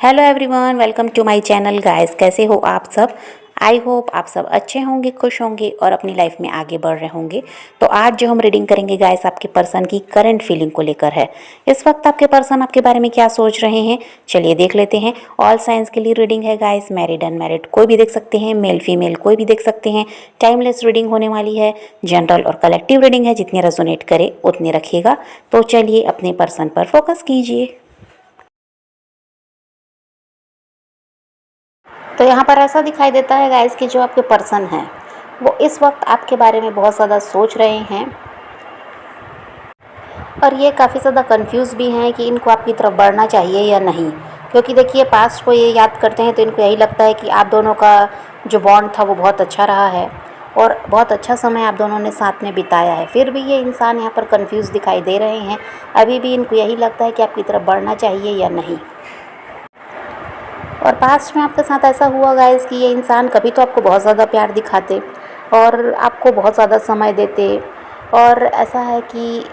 Hello everyone, welcome to my channel guys. कैसे हो आप सब? आई होप आप सब अच्छे होंगे, खुश होंगे और अपनी लाइफ में आगे बढ़ रहे होंगे। तो आज जो हम रीडिंग करेंगे गाइस, आपके पर्सन की करंट फीलिंग को लेकर है। इस वक्त आपके पर्सन आपके बारे में क्या सोच रहे हैं, चलिए देख लेते हैं। ऑल साइंस के लिए रीडिंग है गाइस, मैरिड अनमैरिड कोई भी देख सकते हैं, मेल फीमेल कोई भी देख सकते हैं। टाइमलेस रीडिंग होने वाली है, जनरल और कलेक्टिव रीडिंग है, जितने रेजोनेट करे उतने रखिएगा। तो चलिए अपने पर्सन पर फोकस कीजिए। तो यहाँ पर ऐसा दिखाई देता है गाइस कि जो आपके पर्सन हैं वो इस वक्त आपके बारे में बहुत ज़्यादा सोच रहे हैं और ये काफ़ी ज़्यादा कंफ्यूज भी हैं कि इनको आपकी तरफ बढ़ना चाहिए या नहीं। क्योंकि देखिए, पास्ट को ये याद करते हैं तो इनको यही लगता है कि आप दोनों का जो बॉन्ड था वो बहुत अच्छा रहा है और बहुत अच्छा समय आप दोनों ने साथ में बिताया है। फिर भी ये इंसान यहाँ पर कंफ्यूज दिखाई दे रहे हैं। अभी भी इनको यही लगता है कि आपकी तरफ बढ़ना चाहिए या नहीं। और पास्ट में आपके साथ ऐसा हुआ गाइस कि ये इंसान कभी तो आपको बहुत ज़्यादा प्यार दिखाते और आपको बहुत ज़्यादा समय देते और ऐसा है कि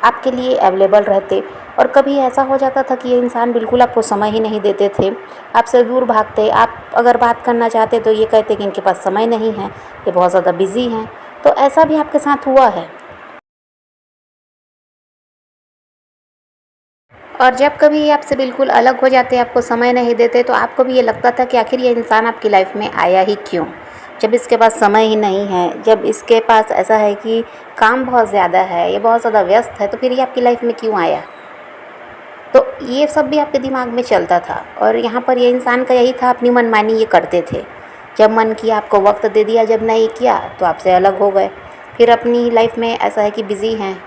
आपके लिए अवेलेबल रहते। और कभी ऐसा हो जाता था कि ये इंसान बिल्कुल आपको समय ही नहीं देते थे, आपसे दूर भागते। आप अगर बात करना चाहते तो ये कहते कि इनके पास समय नहीं है, ये बहुत ज़्यादा बिजी हैं। तो ऐसा भी आपके साथ हुआ है। और जब कभी ये आपसे बिल्कुल अलग हो जाते, आपको समय नहीं देते, तो आपको भी ये लगता था कि आखिर ये इंसान आपकी लाइफ में आया ही क्यों, जब इसके पास समय ही नहीं है, जब इसके पास ऐसा है कि काम बहुत ज़्यादा है, ये बहुत ज़्यादा व्यस्त है, तो फिर ये आपकी लाइफ में क्यों आया। तो ये सब भी आपके दिमाग में चलता था और यहाँ पर ये इंसान का यही था, अपनी मनमानी ये करते थे। जब मन किया आपको वक्त दे दिया, जब नहीं किया तो आपसे अलग हो गए। फिर अपनी लाइफ में ऐसा है कि बिज़ी हैं।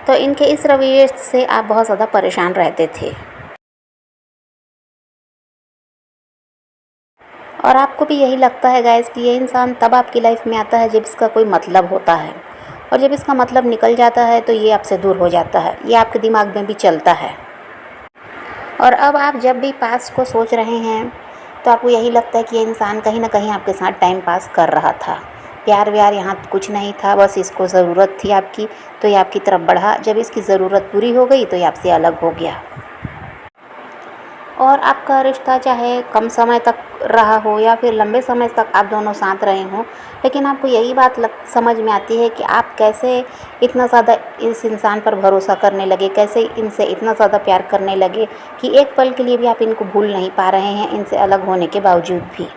तो इनके इस रवैये से आप बहुत ज़्यादा परेशान रहते थे और आपको भी यही लगता है गाइस कि ये इंसान तब आपकी लाइफ में आता है जब इसका कोई मतलब होता है और जब इसका मतलब निकल जाता है तो ये आपसे दूर हो जाता है। ये आपके दिमाग में भी चलता है। और अब आप जब भी पास्ट को सोच रहे हैं तो आपको यही लगता है कि ये इंसान कहीं ना कहीं आपके साथ टाइम पास कर रहा था। प्यार व्यार यहाँ कुछ नहीं था, बस इसको ज़रूरत थी आपकी तो ये आपकी तरफ बढ़ा। जब इसकी ज़रूरत पूरी हो गई तो ये आपसे अलग हो गया। और आपका रिश्ता चाहे कम समय तक रहा हो या फिर लंबे समय तक आप दोनों साथ रहे हों, लेकिन आपको यही बात समझ में आती है कि आप कैसे इतना ज़्यादा इस इंसान पर भरोसा करने लगे, कैसे इनसे इतना ज़्यादा प्यार करने लगे कि एक पल के लिए भी आप इनको भूल नहीं पा रहे हैं, इनसे अलग होने के बावजूद भी।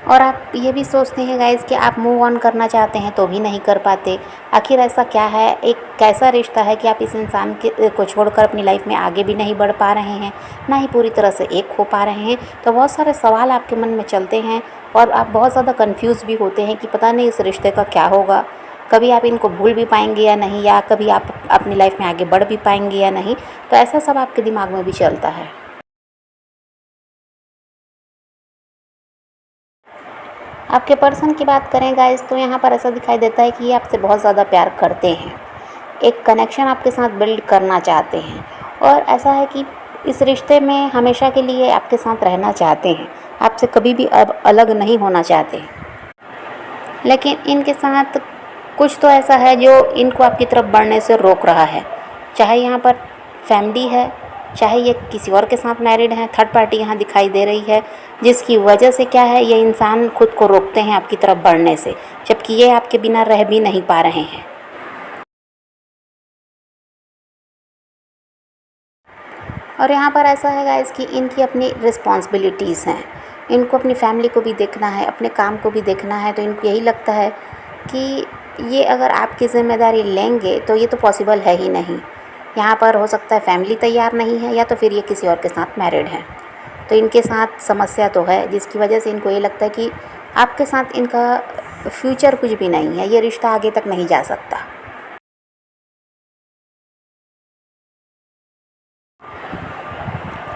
और आप ये भी सोचते हैं गाइस कि आप मूव ऑन करना चाहते हैं तो भी नहीं कर पाते। आखिर ऐसा क्या है, एक कैसा रिश्ता है कि आप इस इंसान के को छोड़कर अपनी लाइफ में आगे भी नहीं बढ़ पा रहे हैं, ना ही पूरी तरह से एक हो पा रहे हैं। तो बहुत सारे सवाल आपके मन में चलते हैं और आप बहुत ज़्यादा कन्फ्यूज़ भी होते हैं कि पता नहीं इस रिश्ते का क्या होगा। कभी आप इनको भूल भी पाएंगे या नहीं, या कभी आप अपनी लाइफ में आगे बढ़ भी पाएंगे या नहीं। तो ऐसा सब आपके दिमाग में भी चलता है। आपके पर्सन की बात करें गाइस तो यहाँ पर ऐसा दिखाई देता है कि ये आपसे बहुत ज़्यादा प्यार करते हैं, एक कनेक्शन आपके साथ बिल्ड करना चाहते हैं और ऐसा है कि इस रिश्ते में हमेशा के लिए आपके साथ रहना चाहते हैं, आपसे कभी भी अब अलग नहीं होना चाहते। लेकिन इनके साथ कुछ तो ऐसा है जो इनको आपकी तरफ बढ़ने से रोक रहा है। चाहे यहाँ पर फैमिली है, चाहे ये किसी और के साथ मैरिड हैं, थर्ड पार्टी यहाँ दिखाई दे रही है, जिसकी वजह से क्या है, ये इंसान खुद को रोकते हैं आपकी तरफ बढ़ने से, जबकि ये आपके बिना रह भी नहीं पा रहे हैं। और यहाँ पर ऐसा है गाइस कि इनकी अपनी रिस्पॉन्सिबिलिटीज़ हैं, इनको अपनी फैमिली को भी देखना है, अपने काम को भी देखना है। तो इनको यही लगता है कि ये अगर आपकी ज़िम्मेदारी लेंगे तो ये तो पॉसिबल है ही नहीं। यहाँ पर हो सकता है फैमिली तैयार नहीं है या तो फिर ये किसी और के साथ मैरिड हैं। तो इनके साथ समस्या तो है, जिसकी वजह से इनको ये लगता है कि आपके साथ इनका फ्यूचर कुछ भी नहीं है, ये रिश्ता आगे तक नहीं जा सकता।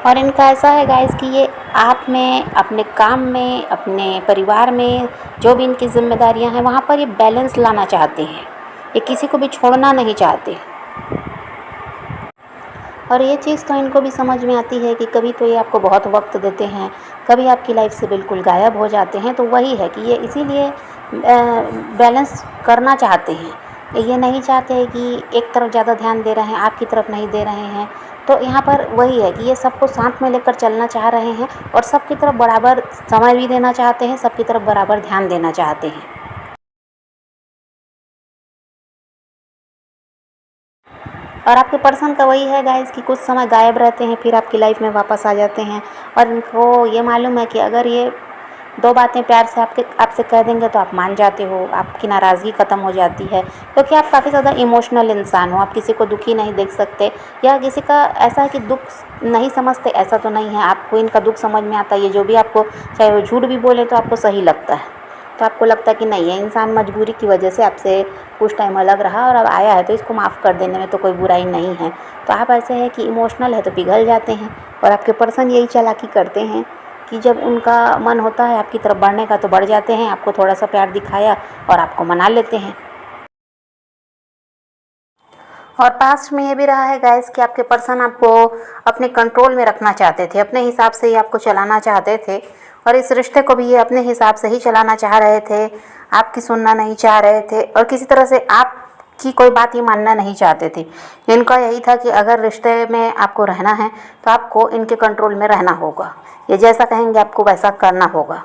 और इनका ऐसा है गाइस कि ये आप में, अपने काम में, अपने परिवार में जो भी इनकी जिम्मेदारियां हैं वहाँ पर ये बैलेंस लाना चाहते हैं, ये किसी को भी छोड़ना नहीं चाहते। और ये चीज़ तो इनको भी समझ में आती है कि कभी तो ये आपको बहुत वक्त देते हैं, कभी आपकी लाइफ से बिल्कुल गायब हो जाते हैं। तो वही है कि ये इसीलिए बैलेंस करना चाहते हैं ये नहीं चाहते कि एक तरफ ज़्यादा ध्यान दे रहे हैं, आपकी तरफ नहीं दे रहे हैं। तो यहाँ पर वही है कि ये सबको साथ में लेकर चलना चाह रहे हैं और सबकी तरफ बराबर समय भी देना चाहते हैं, सबकी तरफ बराबर ध्यान देना चाहते हैं। और आपके पर्सन का वही है गाइस कि कुछ समय गायब रहते हैं, फिर आपकी लाइफ में वापस आ जाते हैं। और इनको ये मालूम है कि अगर ये दो बातें प्यार से आपसे कह देंगे तो आप मान जाते हो, आपकी नाराज़गी ख़त्म हो जाती है, क्योंकि आप काफ़ी ज़्यादा इमोशनल इंसान हो। आप किसी को दुखी नहीं देख सकते, या किसी का ऐसा है कि दुख नहीं समझते, ऐसा तो नहीं है। आपको इनका दुख समझ में आता है। ये जो भी आपको, चाहे वो झूठ भी बोले तो आपको सही लगता है। तो आपको लगता है कि नहीं, ये इंसान मजबूरी की वजह से आपसे कुछ टाइम अलग रहा और अब आया है, तो इसको माफ़ कर देने में तो कोई बुराई नहीं है। तो आप ऐसे हैं कि इमोशनल है तो पिघल जाते हैं। और आपके पर्सन यही चालाकी करते हैं कि जब उनका मन होता है आपकी तरफ बढ़ने का तो बढ़ जाते हैं, आपको थोड़ा सा प्यार दिखाया और आपको मना लेते हैं। और पास्ट में ये भी रहा है गाइस कि आपके पर्सन आपको अपने कंट्रोल में रखना चाहते थे, अपने हिसाब से ही आपको चलाना चाहते थे। और इस रिश्ते को भी ये अपने हिसाब से ही चलाना चाह रहे थे, आपकी सुनना नहीं चाह रहे थे, और किसी तरह से आपकी कोई बात ही मानना नहीं चाहते थे। इनका यही था कि अगर रिश्ते में आपको रहना है तो आपको इनके कंट्रोल में रहना होगा, ये जैसा कहेंगे आपको वैसा करना होगा।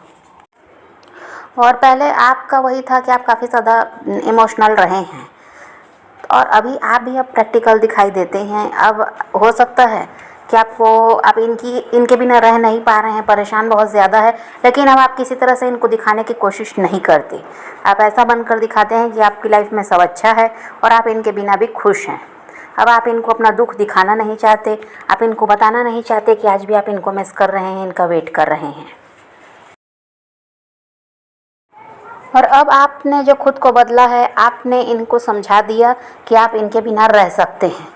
और पहले आपका वही था कि आप काफ़ी ज़्यादा इमोशनल रहे हैं, और अभी आप भी अब प्रैक्टिकल दिखाई देते हैं। अब हो सकता है कि आपको आप इनके बिना रह नहीं पा रहे हैं, परेशान बहुत ज़्यादा है, लेकिन अब आप किसी तरह से इनको दिखाने की कोशिश नहीं करते। आप ऐसा बनकर दिखाते हैं कि आपकी लाइफ में सब अच्छा है और आप इनके बिना भी खुश हैं। अब आप इनको अपना दुख दिखाना नहीं चाहते, आप इनको बताना नहीं चाहते कि आज भी आप इनको मिस कर रहे हैं, इनका वेट कर रहे हैं। और अब आपने जो खुद को बदला है, आपने इनको समझा दिया कि आप इनके बिना रह सकते हैं।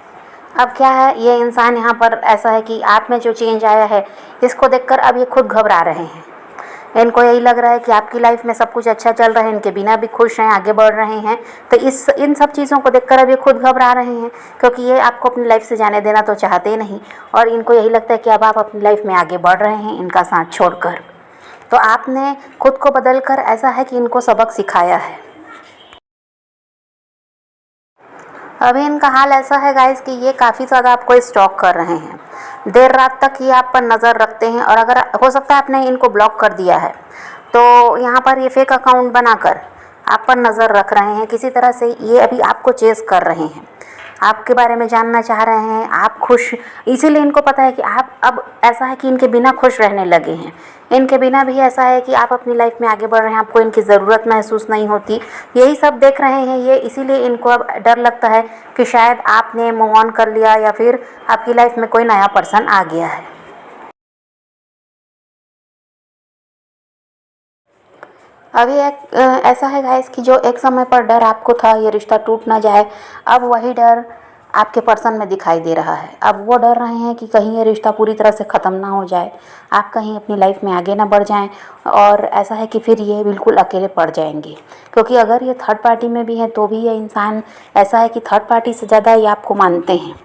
अब क्या है, ये इंसान यहाँ पर ऐसा है कि आप में जो चेंज आया है, इसको देखकर अब ये खुद घबरा रहे हैं। इनको यही लग रहा है कि आपकी लाइफ में सब कुछ अच्छा चल रहा है, इनके बिना भी खुश हैं, आगे बढ़ रहे हैं। तो इन सब चीज़ों को देखकर अब ये खुद घबरा रहे हैं, क्योंकि ये आपको अपनी लाइफ से जाने देना तो चाहते ही नहीं। और इनको यही लगता है कि अब आप अपनी लाइफ में आगे बढ़ रहे हैं इनका साथ छोड़कर। तो आपने खुद को बदल कर ऐसा है कि इनको सबक सिखाया है। अभी इनका हाल ऐसा है गाइस कि ये काफ़ी ज़्यादा आपको स्टॉक कर रहे हैं, देर रात तक ये आप पर नज़र रखते हैं। और अगर हो सकता है आपने इनको ब्लॉक कर दिया है, तो यहाँ पर ये फेक अकाउंट बनाकर आप पर नज़र रख रहे हैं। किसी तरह से ये अभी आपको चेस कर रहे हैं, आपके बारे में जानना चाह रहे हैं, आप खुश, इसीलिए इनको पता है कि आप अब ऐसा है कि इनके बिना खुश रहने लगे हैं। इनके बिना भी ऐसा है कि आप अपनी लाइफ में आगे बढ़ रहे हैं, आपको इनकी ज़रूरत महसूस नहीं होती। यही सब देख रहे हैं ये, इसीलिए इनको अब डर लगता है कि शायद आपने मूव ऑन कर लिया या फिर आपकी लाइफ में कोई नया पर्सन आ गया है। अभी एक ऐसा है गाइस कि जो एक समय पर डर आपको था ये रिश्ता टूट ना जाए, अब वही डर आपके पर्सन में दिखाई दे रहा है। अब वो डर रहे हैं कि कहीं ये रिश्ता पूरी तरह से ख़त्म ना हो जाए, आप कहीं अपनी लाइफ में आगे ना बढ़ जाएं, और ऐसा है कि फिर ये बिल्कुल अकेले पड़ जाएंगे। क्योंकि अगर ये थर्ड पार्टी में भी है तो भी ये इंसान ऐसा है कि थर्ड पार्टी से ज़्यादा ये आपको मानते हैं,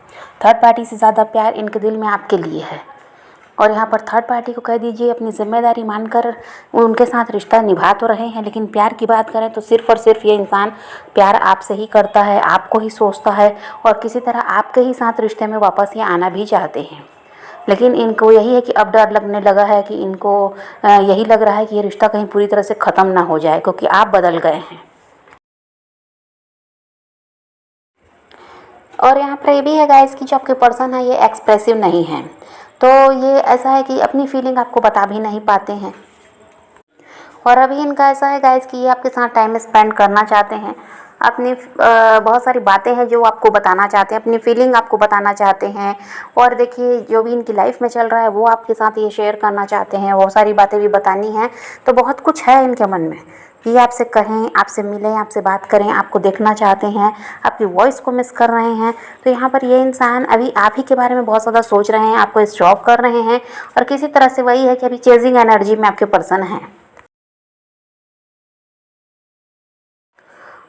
थर्ड पार्टी से ज़्यादा प्यार इनके दिल में आपके लिए है। और यहाँ पर थर्ड पार्टी को कह दीजिए अपनी ज़िम्मेदारी मानकर उनके साथ रिश्ता निभा तो रहे हैं, लेकिन प्यार की बात करें तो सिर्फ़ और सिर्फ ये इंसान प्यार आपसे ही करता है, आपको ही सोचता है, और किसी तरह आपके ही साथ रिश्ते में वापस ये आना भी चाहते हैं। लेकिन इनको यही है कि अब डर लगने लगा है कि इनको यही लग रहा है कि ये रिश्ता कहीं पूरी तरह से ख़त्म ना हो जाए, क्योंकि आप बदल गए हैं। और यहाँ पर ये भी है गाइस कि जो आपके पर्सन है ये एक्सप्रेसिव नहीं है, तो ये ऐसा है कि अपनी फीलिंग आपको बता भी नहीं पाते हैं। और अभी इनका ऐसा है गाइस कि ये आपके साथ टाइम स्पेंड करना चाहते हैं, अपनी बहुत सारी बातें हैं जो आपको बताना चाहते हैं, अपनी फीलिंग आपको बताना चाहते हैं। और देखिए जो भी इनकी लाइफ में चल रहा है वो आपके साथ ये शेयर करना चाहते हैं, वो सारी बातें भी बतानी हैं। तो बहुत कुछ है इनके मन में कि ये आपसे कहें, आपसे मिलें, आपसे बात करें, आपको देखना चाहते हैं, आपकी वॉइस को मिस कर रहे हैं। तो यहाँ पर ये इंसान अभी आप ही के बारे में बहुत ज़्यादा सोच रहे हैं, आपको स्टॉक कर रहे हैं, और किसी तरह से वही है कि अभी चेजिंग एनर्जी में आपके पर्सन हैं।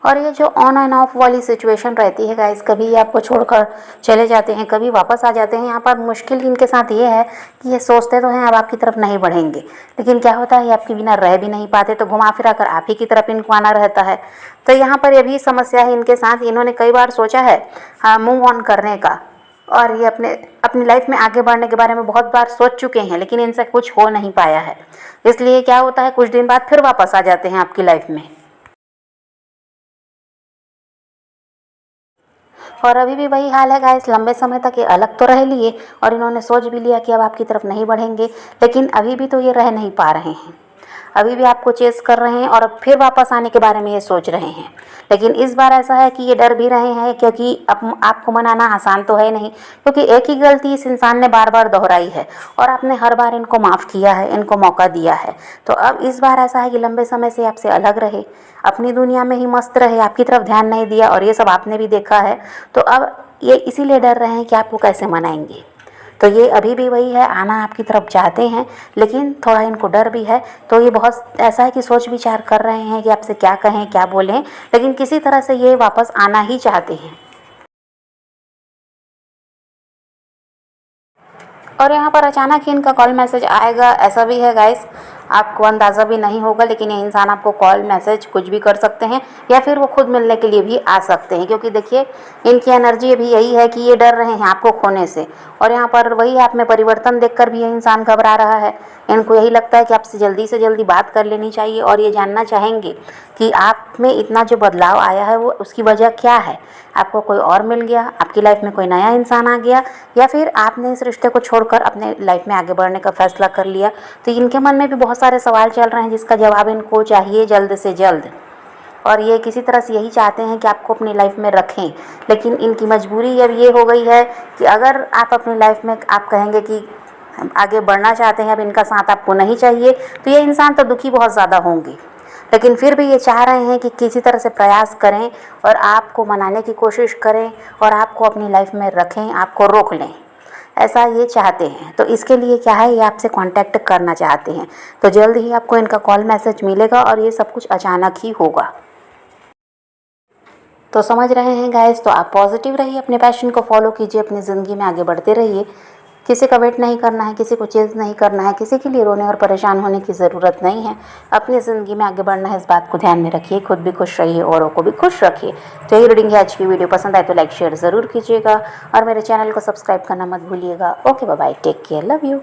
और ये जो ऑन एंड ऑफ वाली सिचुएशन रहती है गाइस, कभी ये आपको छोड़कर चले जाते हैं, कभी वापस आ जाते हैं। यहाँ पर मुश्किल इनके साथ ये है कि ये सोचते तो हैं अब आपकी तरफ नहीं बढ़ेंगे, लेकिन क्या होता है, ये आपके बिना रह भी नहीं पाते, तो घुमा फिरा कर आप ही की तरफ इनको आना रहता है। तो यहाँ पर ये भी समस्या है इनके साथ। इन्होंने कई बार सोचा है मूव ऑन करने का, और ये अपनी लाइफ में आगे बढ़ने के बारे में बहुत बार सोच चुके हैं, लेकिन इनसे कुछ हो नहीं पाया है। इसलिए क्या होता है, कुछ दिन बाद फिर वापस आ जाते हैं आपकी लाइफ में। और अभी भी वही हाल है गाइस, लंबे समय तक ये अलग तो रह लिए और इन्होंने सोच भी लिया कि अब आपकी तरफ नहीं बढ़ेंगे, लेकिन अभी भी तो ये रह नहीं पा रहे हैं। अभी भी आपको चेस कर रहे हैं और अब फिर वापस आने के बारे में ये सोच रहे हैं। लेकिन इस बार ऐसा है कि ये डर भी रहे हैं, क्योंकि अब आपको मनाना आसान तो है नहीं, क्योंकि एक ही गलती इस इंसान ने बार बार दोहराई है और आपने हर बार इनको माफ़ किया है, इनको मौका दिया है। तो अब इस बार ऐसा है कि लंबे समय से आपसे अलग रहे, अपनी दुनिया में ही मस्त रहे, आपकी तरफ ध्यान नहीं दिया, और ये सब आपने भी देखा है। तो अब ये इसीलिए डर रहे हैं कि आपको कैसे मनाएंगे। तो ये अभी भी वही है, आना आपकी तरफ चाहते हैं, लेकिन थोड़ा इनको डर भी है। तो ये बहुत ऐसा है कि सोच विचार कर रहे हैं कि आपसे क्या कहें, क्या बोलें, लेकिन किसी तरह से ये वापस आना ही चाहते हैं। और यहाँ पर अचानक ही इनका कॉल मैसेज आएगा, ऐसा भी है गाइस, आपको अंदाज़ा भी नहीं होगा, लेकिन ये इंसान आपको कॉल मैसेज कुछ भी कर सकते हैं, या फिर वो खुद मिलने के लिए भी आ सकते हैं। क्योंकि देखिए, इनकी एनर्जी भी यही है कि ये डर रहे हैं आपको खोने से, और यहाँ पर वही आप में परिवर्तन देखकर भी ये इंसान घबरा रहा है। इनको यही लगता है कि आपसे जल्दी से जल्दी बात कर लेनी चाहिए, और ये जानना चाहेंगे कि आप में इतना जो बदलाव आया है वो उसकी वजह क्या है। आपको कोई और मिल गया, आपकी लाइफ में कोई नया इंसान आ गया, या फिर आपने इस रिश्ते को छोड़कर अपने लाइफ में आगे बढ़ने का फैसला कर लिया। तो इनके मन में भी बहुत सारे सवाल चल रहे हैं जिसका जवाब इनको चाहिए जल्द से जल्द, और ये किसी तरह से यही चाहते हैं कि आपको अपनी लाइफ में रखें। लेकिन इनकी मजबूरी अब ये हो गई है कि अगर आप अपनी लाइफ में आप कहेंगे कि आगे बढ़ना चाहते हैं, अब इनका साथ आपको नहीं चाहिए, तो ये इंसान तो दुखी बहुत ज़्यादा होंगे। लेकिन फिर भी ये चाह रहे हैं कि किसी तरह से प्रयास करें और आपको मनाने की कोशिश करें और आपको अपनी लाइफ में रखें, आपको रोक लें, ऐसा ये चाहते हैं। तो इसके लिए क्या है, ये आपसे कांटेक्ट करना चाहते हैं। तो जल्द ही आपको इनका कॉल मैसेज मिलेगा, और ये सब कुछ अचानक ही होगा। तो समझ रहे हैं गाइस, तो आप पॉजिटिव रहिए, अपने पैशन को फॉलो कीजिए, अपनी ज़िंदगी में आगे बढ़ते रहिए। किसी का वेट नहीं करना है, किसी को चेज़ नहीं करना है, किसी के लिए रोने और परेशान होने की ज़रूरत नहीं है। अपनी ज़िंदगी में आगे बढ़ना है, इस बात को ध्यान में रखिए। खुद भी खुश रहिए, औरों को भी खुश रखिए। तो यही रीडिंग है आज की वीडियो। पसंद आए तो लाइक शेयर ज़रूर कीजिएगा, और मेरे चैनल को सब्सक्राइब करना मत भूलिएगा। Okay, bye bye, take care, love you.